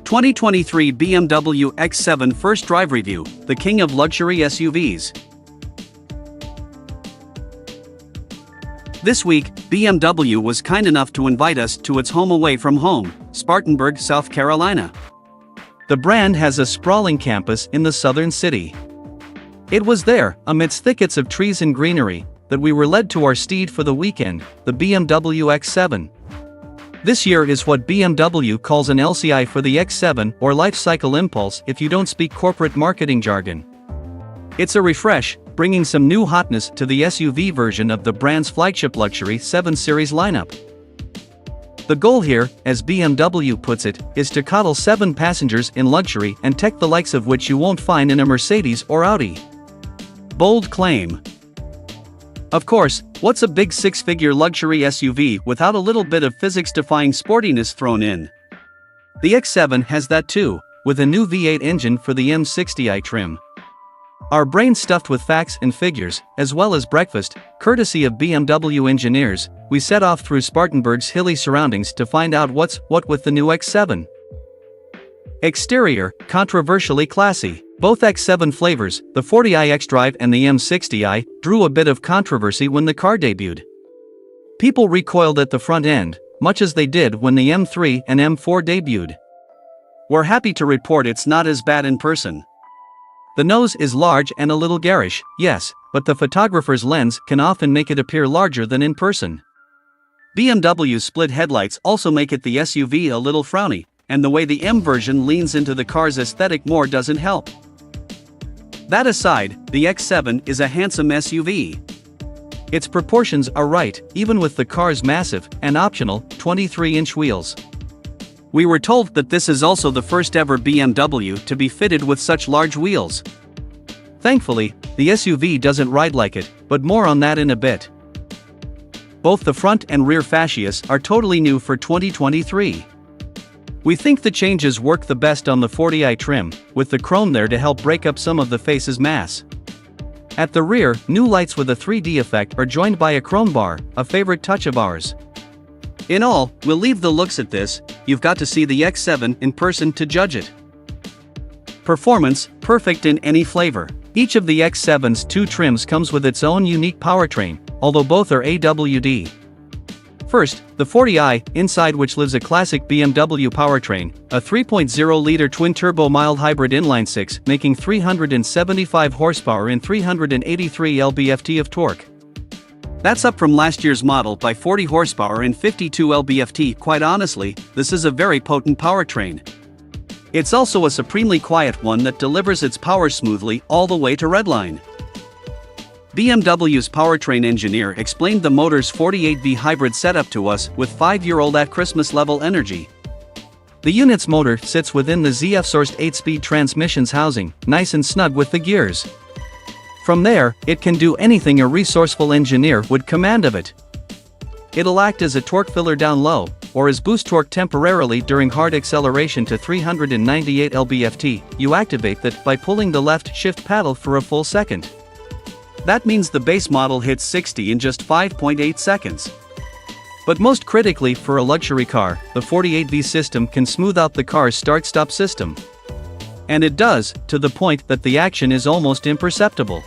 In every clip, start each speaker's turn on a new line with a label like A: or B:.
A: 2023 BMW X7 First Drive Review, the king of luxury SUVs. This week, BMW was kind enough to invite us to its home away from home, Spartanburg, South Carolina. The brand has a sprawling campus in the southern city. It was there, amidst thickets of trees and greenery, that we were led to our steed for the weekend, the BMW X7. This year is what BMW calls an LCI for the X7, or Life Cycle Impulse if you don't speak corporate marketing jargon. It's a refresh, bringing some new hotness to the SUV version of the brand's flagship luxury 7 Series lineup. The goal here, as BMW puts it, is to coddle 7 passengers in luxury and tech the likes of which you won't find in a Mercedes or Audi. Bold claim. Of course, what's a big 6-figure luxury SUV without a little bit of physics-defying sportiness thrown in? The X7 has that too, with a new V8 engine for the M60i trim. Our brains stuffed with facts and figures, as well as breakfast, courtesy of BMW engineers, we set off through Spartanburg's hilly surroundings to find out what's what with the new X7. Exterior, controversially classy. Both X7 flavors, the 40i xDrive and the M60i, drew a bit of controversy when the car debuted. People recoiled at the front end, much as they did when the M3 and M4 debuted. We're happy to report it's not as bad in person. The nose is large and a little garish, yes, but the photographer's lens can often make it appear larger than in person. BMW's split headlights also make it the SUV a little frowny, and the way the M version leans into the car's aesthetic more doesn't help. That aside, the X7 is a handsome SUV. Its proportions are right, even with the car's massive, and optional, 23-inch wheels. We were told that this is also the first ever BMW to be fitted with such large wheels. Thankfully, the SUV doesn't ride like it, but more on that in a bit. Both the front and rear fascias are totally new for 2023. We think the changes work the best on the 40i trim, with the chrome there to help break up some of the face's mass. At the rear, new lights with a 3D effect are joined by a chrome bar, a favorite touch of ours. In all, we'll leave the looks at this, you've got to see the X7 in person to judge it. Performance, perfect in any flavor. Each of the X7's 2 trims comes with its own unique powertrain, although both are AWD. First, the 40i, inside which lives a classic BMW powertrain, a 3.0-liter twin-turbo mild hybrid inline-6 making 375 horsepower and 383 lb-ft of torque. That's up from last year's model by 40 horsepower and 52 lb-ft. Quite honestly, this is a very potent powertrain. It's also a supremely quiet one that delivers its power smoothly all the way to redline. BMW's powertrain engineer explained the motor's 48V hybrid setup to us with 5-year-old at Christmas level energy. The unit's motor sits within the ZF-sourced 8-speed transmission's housing, nice and snug with the gears. From there, it can do anything a resourceful engineer would command of it. It'll act as a torque filler down low, or as boost torque temporarily during hard acceleration to 398 lb-ft. You activate that by pulling the left shift paddle for a full second. That means the base model hits 60 in just 5.8 seconds. But most critically for a luxury car, the 48V system can smooth out the car's start-stop system. And it does, to the point that the action is almost imperceptible.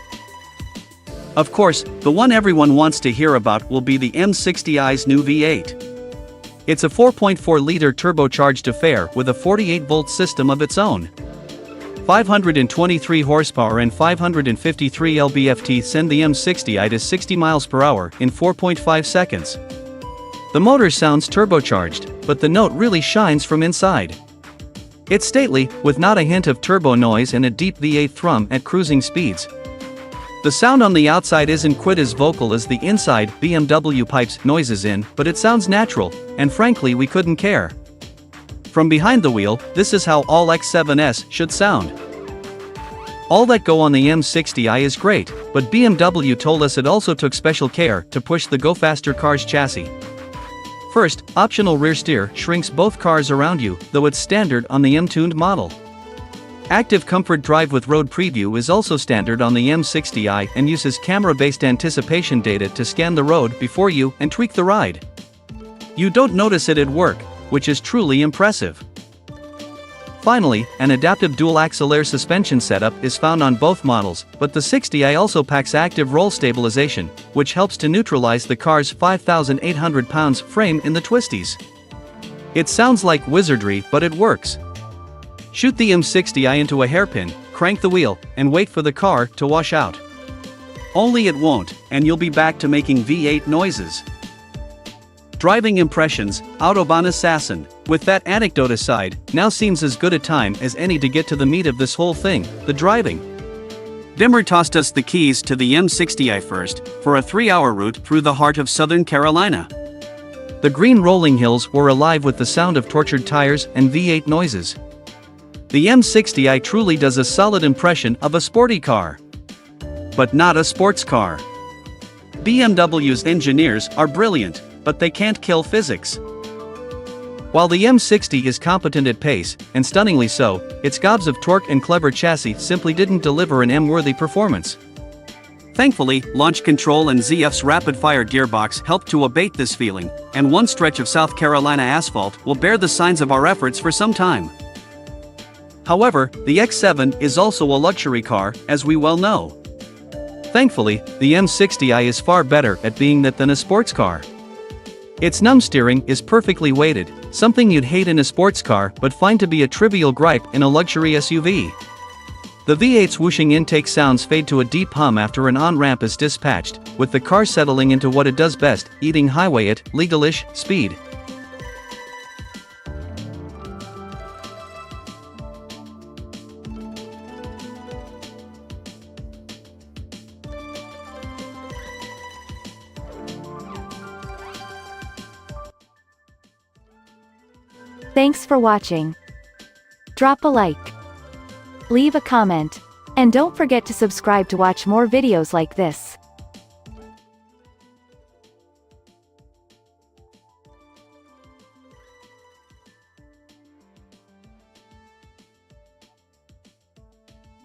A: Of course, the one everyone wants to hear about will be the M60i's new V8. It's a 4.4-liter turbocharged affair with a 48-volt system of its own. 523 horsepower and 553 lb-ft send the M60i to 60 miles per hour in 4.5 seconds. The motor sounds turbocharged, but the note really shines from inside. It's stately, with not a hint of turbo noise and a deep V8 thrum at cruising speeds. The sound on the outside isn't quite as vocal as the inside BMW pipes noises in, but it sounds natural, and frankly we couldn't care. From behind the wheel, this is how all X7s should sound. All that go on the M60i is great, but BMW told us it also took special care to push the Go Faster car's chassis. First, optional rear steer shrinks both cars around you, though it's standard on the M-tuned model. Active Comfort Drive with Road Preview is also standard on the M60i and uses camera-based anticipation data to scan the road before you and tweak the ride. You don't notice it at work, which is truly impressive. Finally, an adaptive dual-axle air suspension setup is found on both models, but the 60i also packs active roll stabilization, which helps to neutralize the car's 5,800 pounds frame in the twisties. It sounds like wizardry, but it works. Shoot the M60i into a hairpin, crank the wheel, and wait for the car to wash out. Only it won't, and you'll be back to making V8 noises. Driving impressions, Autobahn Assassin. With that anecdote aside, now seems as good a time as any to get to the meat of this whole thing, the driving. Dimmer tossed us the keys to the M60i first, for a 3-hour route through the heart of Southern Carolina. The green rolling hills were alive with the sound of tortured tires and V8 noises. The M60i truly does a solid impression of a sporty car. But not a sports car. BMW's engineers are brilliant, but they can't kill physics. While the M60 is competent at pace, and stunningly so, its gobs of torque and clever chassis simply didn't deliver an M-worthy performance. Thankfully, launch control and ZF's rapid-fire gearbox helped to abate this feeling, and one stretch of South Carolina asphalt will bear the signs of our efforts for some time. However, the X7 is also a luxury car, as we well know. Thankfully, the M60i is far better at being that than a sports car. Its numb-steering is perfectly weighted, something you'd hate in a sports car but find to be a trivial gripe in a luxury SUV. The V8's whooshing intake sounds fade to a deep hum after an on-ramp is dispatched, with the car settling into what it does best, eating highway at legal-ish speed.
B: Thanks for watching. Drop a like. Leave a comment. And don't forget to subscribe to watch more videos like this.